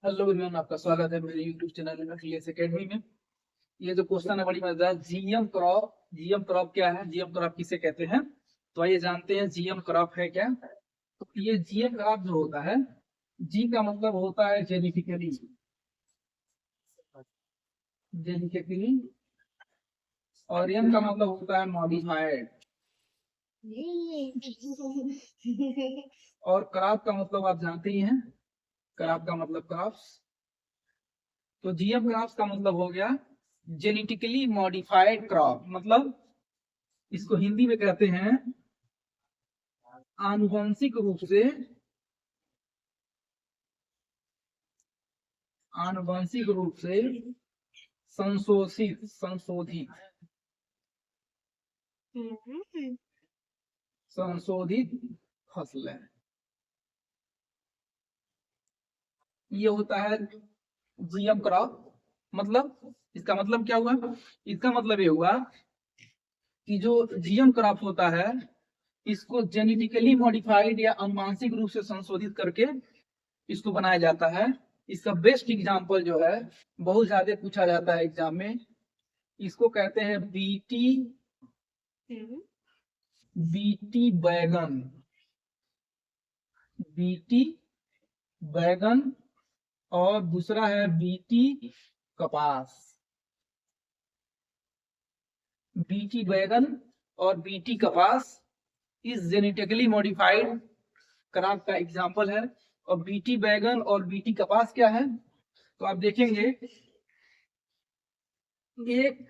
Hello everyone, आपका स्वागत है मेरे यूट्यूब चैनल एफिलिएट्स एकेडमी में। ये जो क्वेश्चन है बड़ी मजेदार। जीएम क्रॉप क्या है, जीएम क्रॉप किसे कहते हैं? तो आइए जानते हैं जीएम क्रॉप है क्या। तो ये जीएम क्रॉप जो होता है, जी का मतलब होता है जेनेटिकली, जेनेटिकली, और एम का मतलब होता है मॉडिफाइड, और क्रॉप का मतलब आप जानते ही हैं, क्रॉप का मतलब क्रॉप्स। तो जीएम क्रॉप्स का मतलब हो गया जेनेटिकली मॉडिफाइड क्रॉप, मतलब इसको हिंदी में कहते हैं आनुवंशिक रूप से, आनुवंशिक रूप से संशोधित संशोधित संशोधित फसलें। ये होता है जीएम क्रॉप। मतलब इसका मतलब क्या हुआ? इसका मतलब ये हुआ कि जो जीएम क्रॉप होता है, इसको जेनेटिकली मॉडिफाइड या आनुवंशिक रूप से संशोधित करके इसको बनाया जाता है। इसका बेस्ट एग्जांपल जो है, बहुत ज्यादा पूछा जाता है एग्जाम में, इसको कहते हैं बीटी, बीटी बैगन, बीटी बैगन, और दूसरा है बीटी कपास। बीटी बैगन और बीटी कपास इस जेनेटिकली मॉडिफाइड क्रॉप का एग्जांपल है। और बीटी बैगन और बीटी कपास क्या है, तो आप देखेंगे एक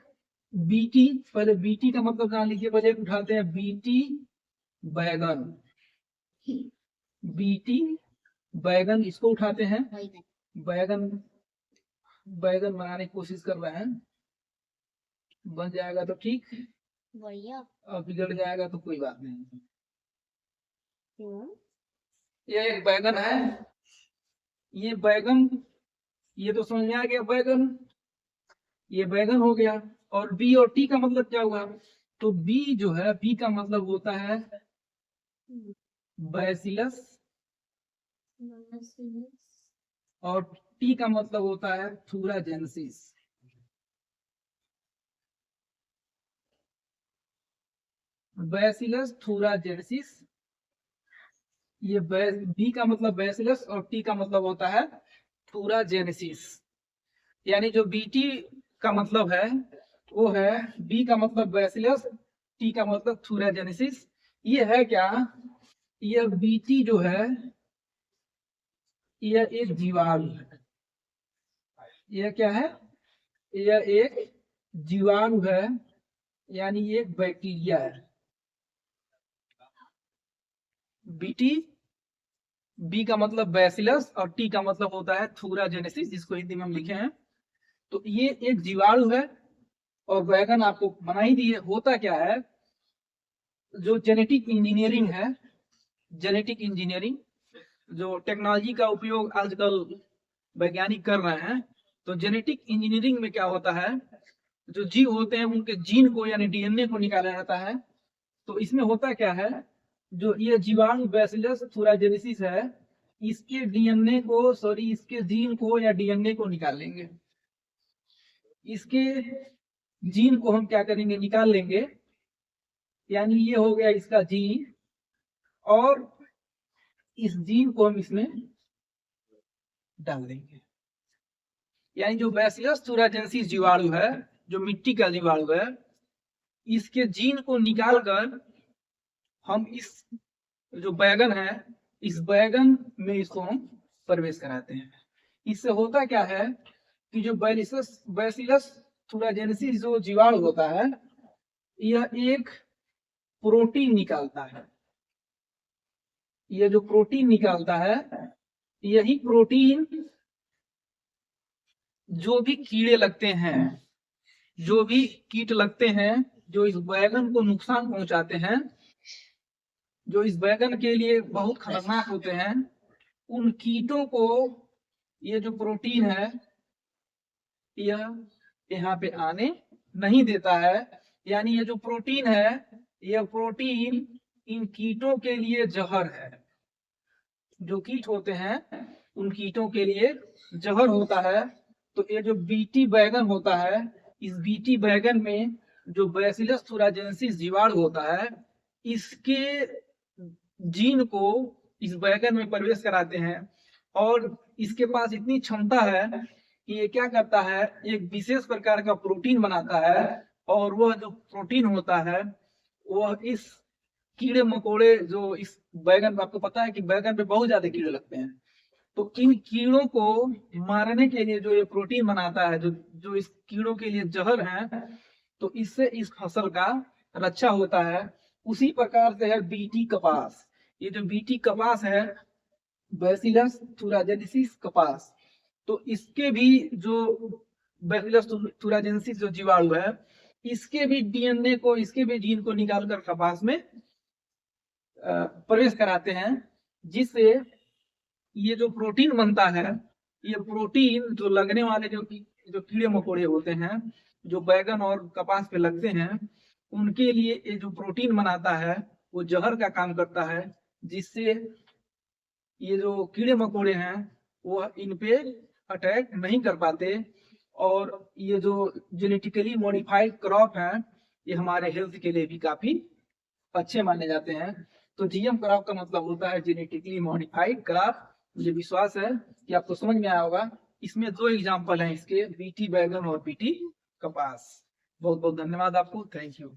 बीटी, पहले बीटी का मतलब जान लीजिए, पहले उठाते हैं बीटी बैगन, बीटी बैगन इसको उठाते हैं, बैगन, बैगन बनाने की कोशिश कर रहे हैं, बन जाएगा तो ठीक, और बिगड़ जाएगा तो कोई बात नहीं। ये एक बैगन है, ये बैगन, ये तो समझ में आ गया बैगन, ये बैगन हो गया। और बी और टी का मतलब क्या हुआ? तो बी जो है, बी का मतलब होता है बैसिलस, और टी का मतलब होता है थूराजेंसिस। बैसिलस थूराजेंसिस, ये बी का मतलब बैसिलस और टी का मतलब होता है थूराजेनेसिस। यानी जो बीटी का मतलब है वो है, बी का मतलब बैसिलस, टी का मतलब थूराजेनेसिस। ये है क्या? यह बीटी जो है, यह एक जीवाणु है। यह क्या है? यह एक जीवाणु है, यानी ये एक बैक्टीरिया है। बीटी, बी का मतलब बैसिलस और टी का मतलब होता है थूराजेनेसिस, जिसको हिंदी में हम लिखे हैं। तो ये एक जीवाणु है, और बैगन आपको बना ही दिए। होता क्या है, जो जेनेटिक इंजीनियरिंग है, जेनेटिक इंजीनियरिंग, जो टेक्नोलॉजी का उपयोग आजकल वैज्ञानिक कर रहे हैं, तो जेनेटिक इंजीनियरिंग में क्या होता है, जो जीव होते हैं उनके जीन को यानी डीएनए को निकाला जाता है। तो इसमें होता क्या है, जो ये जीवाणु बैसिलस थूराजेनेसिस है, इसके डीएनए को, सॉरी इसके जीन को या डीएनए को निकाल लेंगे। इसके जीन को हम क्या करेंगे, निकाल लेंगे, यानी ये हो गया इसका जीन, और इस जीन को हम इसमें डाल देंगे। यानी जो बैसिलस थूराजेनेसिस जीवाणु है, जो मिट्टी का जीवाणु है, इसके जीन को निकालकर हम इस जो बैगन है, इस बैगन में इसको हम प्रवेश कराते हैं। इससे होता क्या है कि जो बैसिलस थूराजेनेसिस जो जीवाणु होता है, यह एक प्रोटीन निकालता है। यह जो प्रोटीन निकालता है, यही प्रोटीन जो भी कीड़े लगते हैं, जो भी कीट लगते हैं, जो इस बैगन को नुकसान पहुंचाते हैं, जो इस बैगन के लिए बहुत खतरनाक होते हैं, उन कीटों को ये जो प्रोटीन है, यह यहाँ पे आने नहीं देता है। यानी ये जो प्रोटीन है, यह प्रोटीन इन कीटों के लिए जहर है। जो कीट होते हैं उन कीटों के लिए जहर होता है। तो ये जो बीटी बैगन होता है, इस बीटी बैगन में जो बैसिलस थुराजेंसिस जीवाणु होता है, इसके जीन को इस बैगन में प्रवेश कराते हैं और इसके पास इतनी क्षमता है कि ये क्या करता है, एक विशेष प्रकार का प्रोटीन बनाता है और वह जो प्रोटीन होता है वह इस कीड़े मकोड़े जो इस बैगन, आपको पता है कि बैगन पे बहुत ज्यादा कीड़े लगते हैं, तो इन कीड़ों को मारने के लिए जो ये प्रोटीन बनाता है, जो जो इस कीड़ों के लिए जहर है, तो इससे इस फसल का रक्षा होता है। उसी प्रकार से है बीटी कपास। ये जो बीटी कपास है, बैसिलस थुराजेंसिस कपास, तो इसके भी जो बैसिलस थुराजेंसिस जो जीवाणु है, इसके भी डीएनए को, इसके भी जीन को निकालकर कपास में प्रवेश कराते हैं, जिससे ये जो प्रोटीन बनता है, ये प्रोटीन जो लगने वाले जो कीड़े मकोड़े होते हैं जो बैगन और कपास पे लगते हैं, उनके लिए ये जो प्रोटीन बनाता है वो जहर का काम करता है, जिससे ये जो कीड़े मकोड़े हैं वो इन पे अटैक नहीं कर पाते। और ये जो जेनेटिकली मॉडिफाइड क्रॉप है, ये हमारे हेल्थ के लिए भी काफी अच्छे माने जाते हैं। तो जीएम क्रॉप का मतलब होता है जेनेटिकली मॉडिफाइड क्रॉप। मुझे विश्वास है कि आपको समझ में आया होगा। इसमें दो एग्जाम्पल हैं इसके, बीटी बैगन और बीटी कपास। बहुत बहुत धन्यवाद आपको, थैंक यू।